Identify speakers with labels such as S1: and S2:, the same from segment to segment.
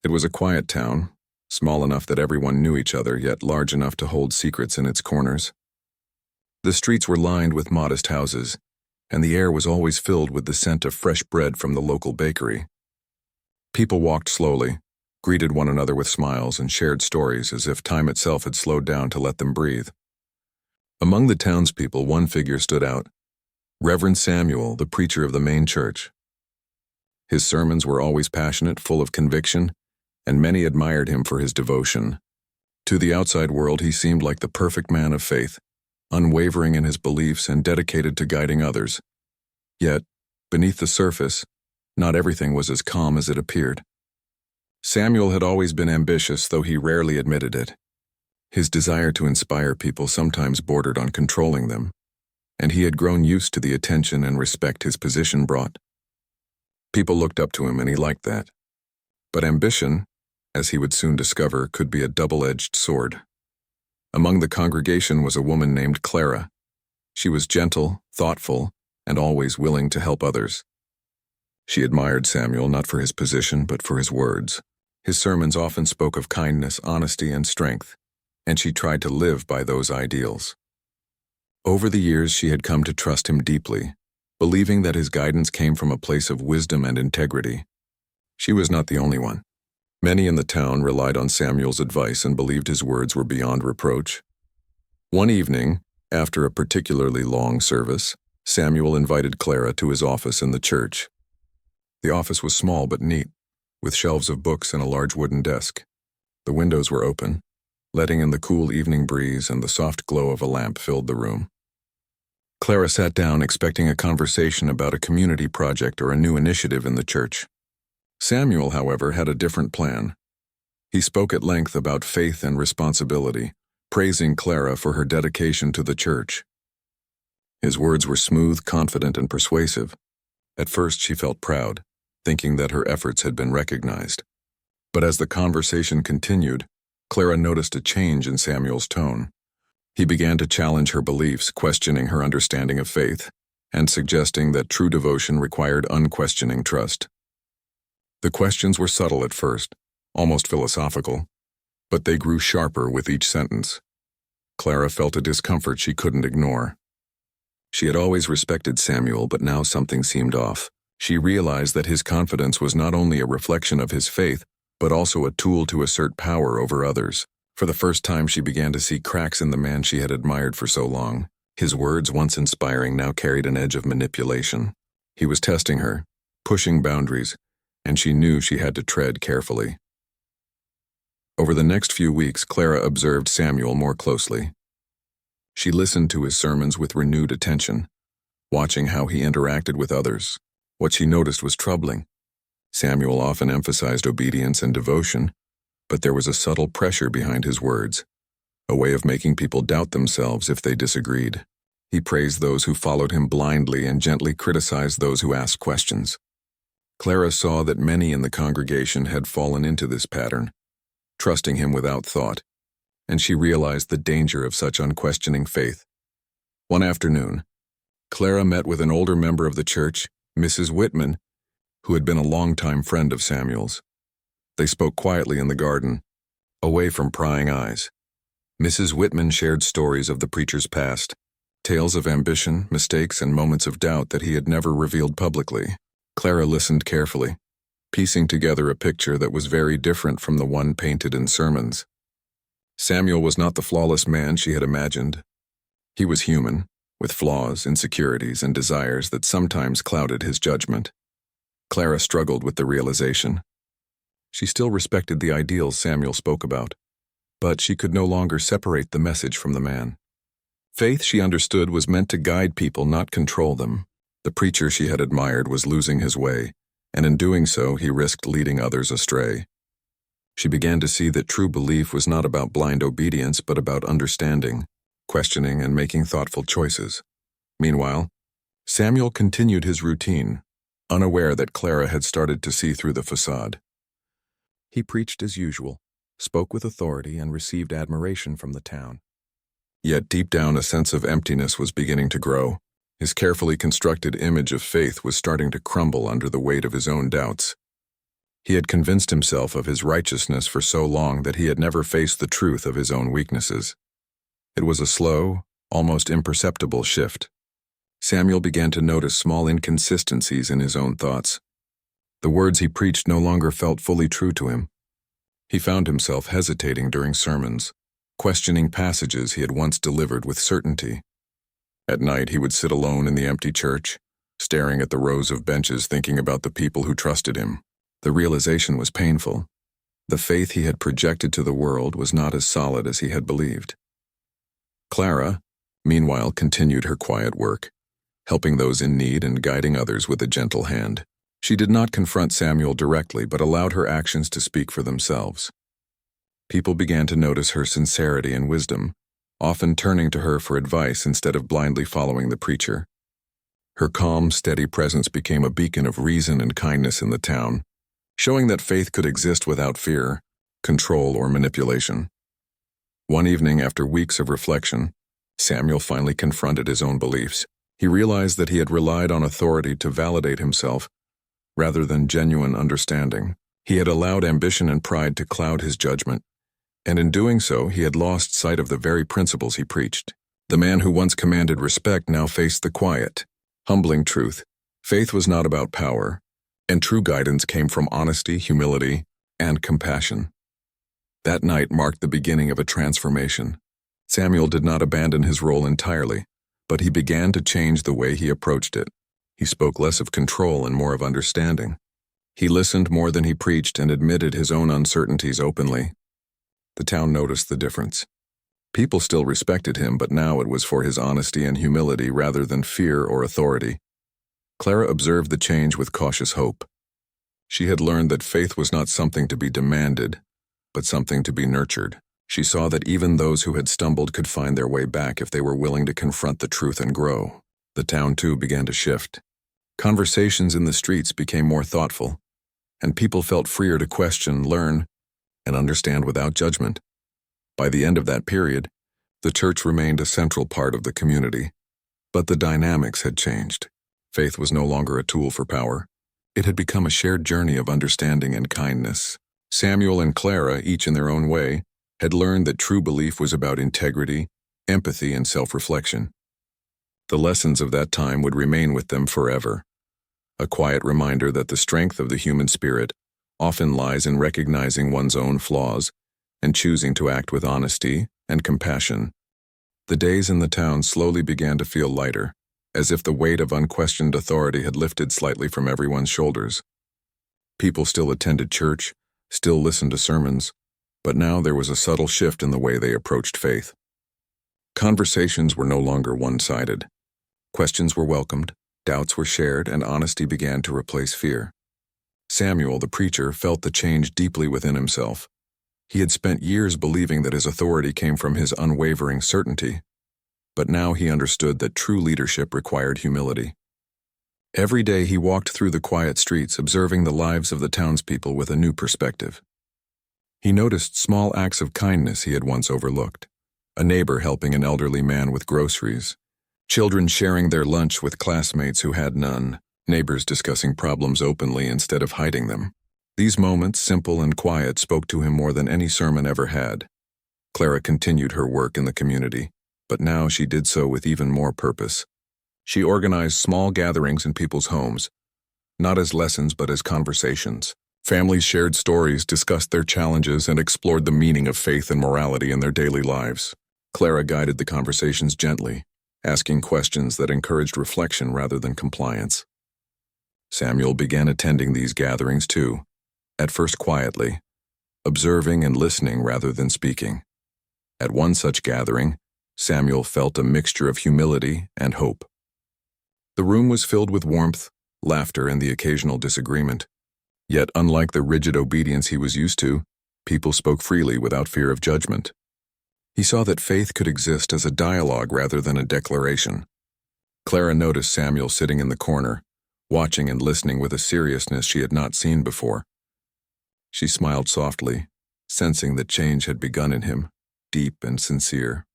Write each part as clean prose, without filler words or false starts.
S1: It was a quiet town, small enough that everyone knew each other, yet large enough to hold secrets in its corners. The streets were lined with modest houses, and the air was always filled with the scent of fresh bread from the local bakery. People walked slowly, greeted one another with smiles, and shared stories as if time itself had slowed down to let them breathe. Among the townspeople, one figure stood out: Reverend Samuel, the preacher of the main church. His sermons were always passionate, full of conviction, and many admired him for his devotion. To the outside world, he seemed like the perfect man of faith, unwavering in his beliefs and dedicated to guiding others. Yet, beneath the surface, not everything was as calm as it appeared. Samuel had always been ambitious, though he rarely admitted it. His desire to inspire people sometimes bordered on controlling them, and he had grown used to the attention and respect his position brought. People looked up to him, and he liked that. But ambition, as he would soon discover, could be a double-edged sword. Among the congregation was a woman named Clara. She was gentle, thoughtful, and always willing to help others. She admired Samuel not for his position but for his words. His sermons often spoke of kindness, honesty, and strength, and she tried to live by those ideals. Over the years, she had come to trust him deeply, believing that his guidance came from a place of wisdom and integrity. She was not the only one. Many in the town relied on Samuel's advice and believed his words were beyond reproach. One evening, after a particularly long service, Samuel invited Clara to his office in the church. The office was small but neat, with shelves of books and a large wooden desk. The windows were open, letting in the cool evening breeze, and the soft glow of a lamp filled the room. Clara sat down expecting a conversation about a community project or a new initiative in the church. Samuel, however, had a different plan. He spoke at length about faith and responsibility, praising Clara for her dedication to the church. His words were smooth, confident, and persuasive. At first, she felt proud, thinking that her efforts had been recognized. But as the conversation continued, Clara noticed a change in Samuel's tone. He began to challenge her beliefs, questioning her understanding of faith, and suggesting that true devotion required unquestioning trust. The questions were subtle at first, almost philosophical, but they grew sharper with each sentence. Clara felt a discomfort she couldn't ignore. She had always respected Samuel, but now something seemed off. She realized that his confidence was not only a reflection of his faith, but also a tool to assert power over others. For the first time, she began to see cracks in the man she had admired for so long. His words, once inspiring, now carried an edge of manipulation. He was testing her, pushing boundaries, and she knew she had to tread carefully. Over the next few weeks, Clara observed Samuel more closely. She listened to his sermons with renewed attention, watching how he interacted with others. What she noticed was troubling. Samuel often emphasized obedience and devotion, but there was a subtle pressure behind his words, a way of making people doubt themselves if they disagreed. He praised those who followed him blindly and gently criticized those who asked questions. Clara saw that many in the congregation had fallen into this pattern, trusting him without thought, and she realized the danger of such unquestioning faith. One afternoon, Clara met with an older member of the church, Mrs. Whitman, who had been a longtime friend of Samuel's. They spoke quietly in the garden, away from prying eyes. Mrs. Whitman shared stories of the preacher's past, tales of ambition, mistakes, and moments of doubt that he had never revealed publicly. Clara listened carefully, piecing together a picture that was very different from the one painted in sermons. Samuel was not the flawless man she had imagined. He was human, with flaws, insecurities, and desires that sometimes clouded his judgment. Clara struggled with the realization. She still respected the ideals Samuel spoke about, but she could no longer separate the message from the man. Faith, she understood, was meant to guide people, not control them. The preacher she had admired was losing his way, and in doing so, he risked leading others astray. She began to see that true belief was not about blind obedience, but about understanding, questioning, and making thoughtful choices. Meanwhile, Samuel continued his routine, unaware that Clara had started to see through the facade. He preached as usual, spoke with authority, and received admiration from the town. Yet deep down, a sense of emptiness was beginning to grow. His carefully constructed image of faith was starting to crumble under the weight of his own doubts. He had convinced himself of his righteousness for so long that he had never faced the truth of his own weaknesses. It was a slow, almost imperceptible shift. Samuel began to notice small inconsistencies in his own thoughts. The words he preached no longer felt fully true to him. He found himself hesitating during sermons, questioning passages he had once delivered with certainty. At night, he would sit alone in the empty church, staring at the rows of benches, thinking about the people who trusted him. The realization was painful. The faith he had projected to the world was not as solid as he had believed. Clara, meanwhile, continued her quiet work, helping those in need and guiding others with a gentle hand. She did not confront Samuel directly, but allowed her actions to speak for themselves. People began to notice her sincerity and wisdom, often turning to her for advice instead of blindly following the preacher. Her calm, steady presence became a beacon of reason and kindness in the town, showing that faith could exist without fear, control, or manipulation. One evening, after weeks of reflection, Samuel finally confronted his own beliefs. He realized that he had relied on authority to validate himself, rather than genuine understanding. He had allowed ambition and pride to cloud his judgment, and in doing so, he had lost sight of the very principles he preached. The man who once commanded respect now faced the quiet, humbling truth. Faith was not about power, and true guidance came from honesty, humility, and compassion. That night marked the beginning of a transformation. Samuel did not abandon his role entirely, but he began to change the way he approached it. He spoke less of control and more of understanding. He listened more than he preached and admitted his own uncertainties openly. The town noticed the difference. People still respected him, but now it was for his honesty and humility rather than fear or authority. Clara observed the change with cautious hope. She had learned that faith was not something to be demanded, but something to be nurtured. She saw that even those who had stumbled could find their way back if they were willing to confront the truth and grow. The town, too, began to shift. Conversations in the streets became more thoughtful, and people felt freer to question, learn, and understand without judgment. By the end of that period, the church remained a central part of the community, but the dynamics had changed. Faith was no longer a tool for power. It had become a shared journey of understanding and kindness. Samuel and Clara, each in their own way, had learned that true belief was about integrity, empathy, and self-reflection. The lessons of that time would remain with them forever, a quiet reminder that the strength of the human spirit often lies in recognizing one's own flaws and choosing to act with honesty and compassion. The days in the town slowly began to feel lighter, as if the weight of unquestioned authority had lifted slightly from everyone's shoulders. People still attended church, still listened to sermons, but now there was a subtle shift in the way they approached faith. Conversations were no longer one-sided. Questions were welcomed, doubts were shared, and honesty began to replace fear. Samuel, the preacher, felt the change deeply within himself. He had spent years believing that his authority came from his unwavering certainty, but now he understood that true leadership required humility. Every day he walked through the quiet streets, observing the lives of the townspeople with a new perspective. He noticed small acts of kindness he had once overlooked. A neighbor helping an elderly man with groceries, children sharing their lunch with classmates who had none, neighbors discussing problems openly instead of hiding them. These moments, simple and quiet, spoke to him more than any sermon ever had. Clara continued her work in the community, but now she did so with even more purpose. She organized small gatherings in people's homes, not as lessons but as conversations. Families shared stories, discussed their challenges, and explored the meaning of faith and morality in their daily lives. Clara guided the conversations gently, asking questions that encouraged reflection rather than compliance. Samuel began attending these gatherings too, at first quietly, observing and listening rather than speaking. At one such gathering, Samuel felt a mixture of humility and hope. The room was filled with warmth, laughter, and the occasional disagreement. Yet, unlike the rigid obedience he was used to, people spoke freely without fear of judgment. He saw that faith could exist as a dialogue rather than a declaration. Clara noticed Samuel sitting in the corner, watching and listening with a seriousness she had not seen before. She smiled softly, sensing that change had begun in him, deep and sincere.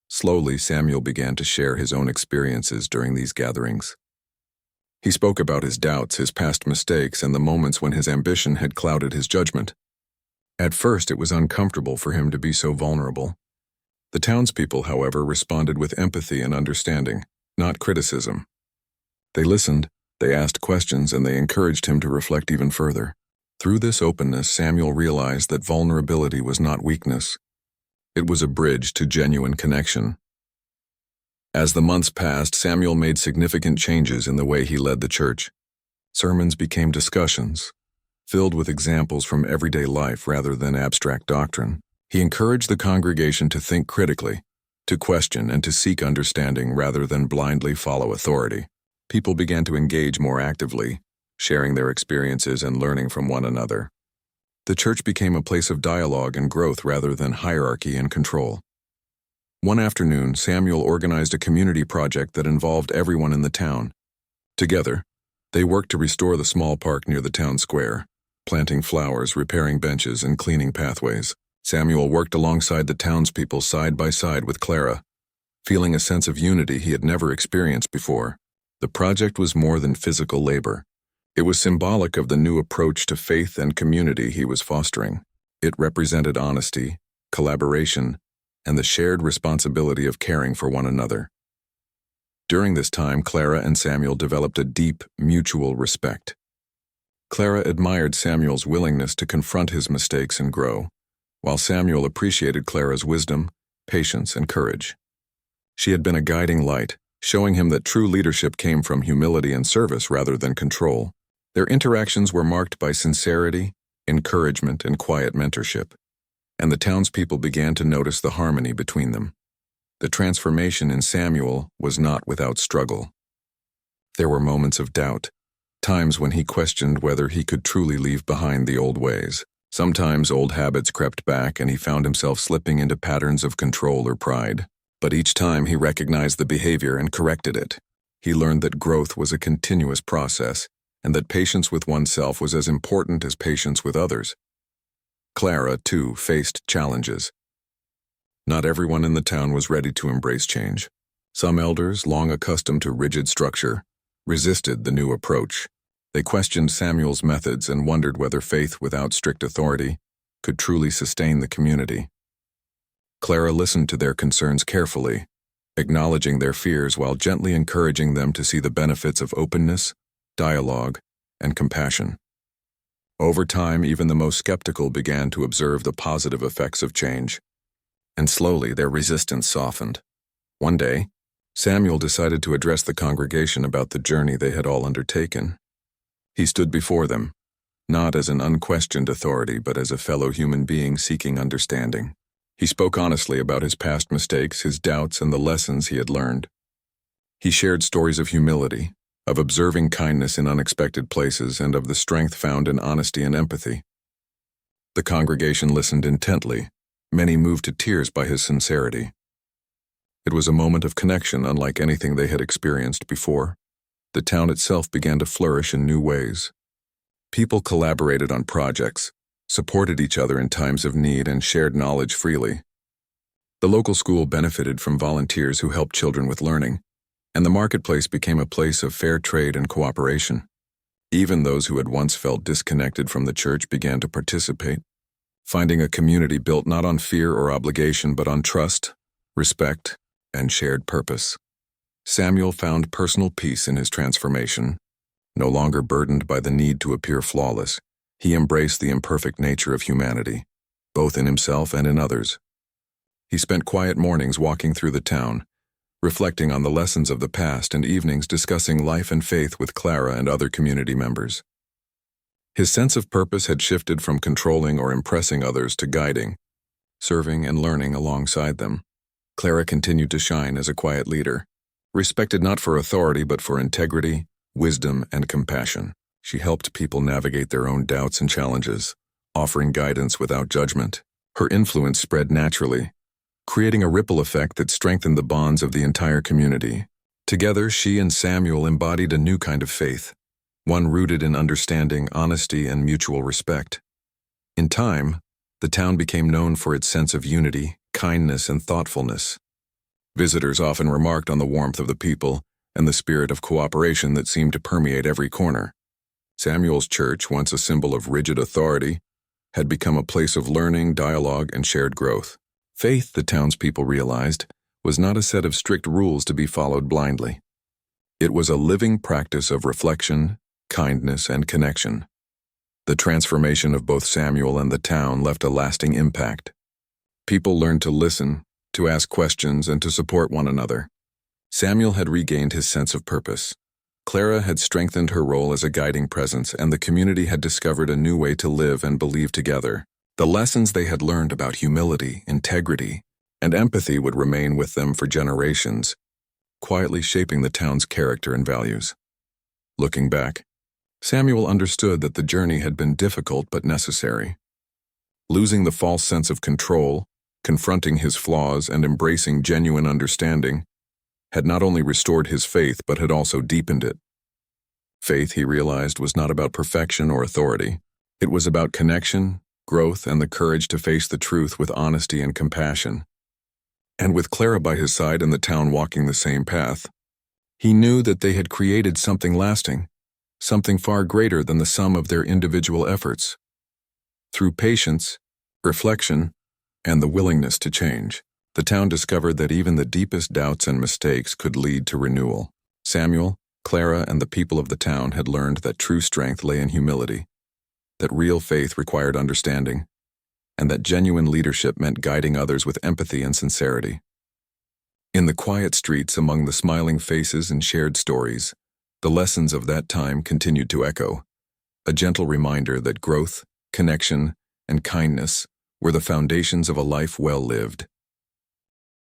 S1: Slowly, Samuel began to share his own experiences during these gatherings. He spoke about his doubts, his past mistakes, and the moments when his ambition had clouded his judgment. At first, it was uncomfortable for him to be so vulnerable. The townspeople, however, responded with empathy and understanding, not criticism. They listened, they asked questions, and they encouraged him to reflect even further. Through this openness, Samuel realized that vulnerability was not weakness. It was a bridge to genuine connection. As the months passed, Samuel made significant changes in the way he led the church. Sermons became discussions, filled with examples from everyday life rather than abstract doctrine. He encouraged the congregation to think critically, to question and to seek understanding rather than blindly follow authority. People began to engage more actively, sharing their experiences and learning from one another. The church became a place of dialogue and growth rather than hierarchy and control. One afternoon, Samuel organized a community project that involved everyone in the town. Together, they worked to restore the small park near the town square, planting flowers, repairing benches, and cleaning pathways. Samuel worked alongside the townspeople side by side with Clara, feeling a sense of unity he had never experienced before. The project was more than physical labor. It was symbolic of the new approach to faith and community he was fostering. It represented honesty, collaboration, and the shared responsibility of caring for one another. During this time, Clara and Samuel developed a deep, mutual respect. Clara admired Samuel's willingness to confront his mistakes and grow, while Samuel appreciated Clara's wisdom, patience, and courage. She had been a guiding light, showing him that true leadership came from humility and service rather than control. Their interactions were marked by sincerity, encouragement, and quiet mentorship, and the townspeople began to notice the harmony between them. The transformation in Samuel was not without struggle. There were moments of doubt, times when he questioned whether he could truly leave behind the old ways. Sometimes old habits crept back and he found himself slipping into patterns of control or pride. But each time he recognized the behavior and corrected it. He learned that growth was a continuous process, and that patience with oneself was as important as patience with others. Clara, too, faced challenges. Not everyone in the town was ready to embrace change. Some elders, long accustomed to rigid structure, resisted the new approach. They questioned Samuel's methods and wondered whether faith without strict authority could truly sustain the community. Clara listened to their concerns carefully, acknowledging their fears while gently encouraging them to see the benefits of openness, dialogue, and compassion. Over time, even the most skeptical began to observe the positive effects of change, and slowly their resistance softened. One day, Samuel decided to address the congregation about the journey they had all undertaken. He stood before them, not as an unquestioned authority, but as a fellow human being seeking understanding. He spoke honestly about his past mistakes, his doubts, and the lessons he had learned. He shared stories of humility, of observing kindness in unexpected places, and of the strength found in honesty and empathy. The congregation listened intently, many moved to tears by his sincerity. It was a moment of connection unlike anything they had experienced before. The town itself began to flourish in new ways. People collaborated on projects, supported each other in times of need, and shared knowledge freely. The local school benefited from volunteers who helped children with learning, and the marketplace became a place of fair trade and cooperation. Even those who had once felt disconnected from the church began to participate, finding a community built not on fear or obligation but on trust, respect, and shared purpose. Samuel found personal peace in his transformation. No longer burdened by the need to appear flawless, he embraced the imperfect nature of humanity, both in himself and in others. He spent quiet mornings walking through the town, reflecting on the lessons of the past, and evenings discussing life and faith with Clara and other community members. His sense of purpose had shifted from controlling or impressing others to guiding, serving, and learning alongside them. Clara continued to shine as a quiet leader, respected not for authority but for integrity, wisdom, and compassion. She helped people navigate their own doubts and challenges, offering guidance without judgment. Her influence spread naturally, creating a ripple effect that strengthened the bonds of the entire community. Together, she and Samuel embodied a new kind of faith, one rooted in understanding, honesty, and mutual respect. In time, the town became known for its sense of unity, kindness, and thoughtfulness. Visitors often remarked on the warmth of the people, and the spirit of cooperation that seemed to permeate every corner. Samuel's church, once a symbol of rigid authority, had become a place of learning, dialogue, and shared growth. Faith, the townspeople realized, was not a set of strict rules to be followed blindly. It was a living practice of reflection, kindness, and connection. The transformation of both Samuel and the town left a lasting impact. People learned to listen, to ask questions, and to support one another. Samuel had regained his sense of purpose. Clara had strengthened her role as a guiding presence, and the community had discovered a new way to live and believe together. The lessons they had learned about humility, integrity, and empathy would remain with them for generations, quietly shaping the town's character and values. Looking back, Samuel understood that the journey had been difficult but necessary. Losing the false sense of control, confronting his flaws, and embracing genuine understanding had not only restored his faith but had also deepened it. Faith, he realized, was not about perfection or authority. It was about connection, growth, and the courage to face the truth with honesty and compassion. And with Clara by his side and the town walking the same path, he knew that they had created something lasting, something far greater than the sum of their individual efforts. Through patience, reflection, and the willingness to change, the town discovered that even the deepest doubts and mistakes could lead to renewal. Samuel, Clara, and the people of the town had learned that true strength lay in humility, that real faith required understanding, and that genuine leadership meant guiding others with empathy and sincerity. In the quiet streets, among the smiling faces and shared stories, the lessons of that time continued to echo, a gentle reminder that growth, connection, and kindness were the foundations of a life well lived.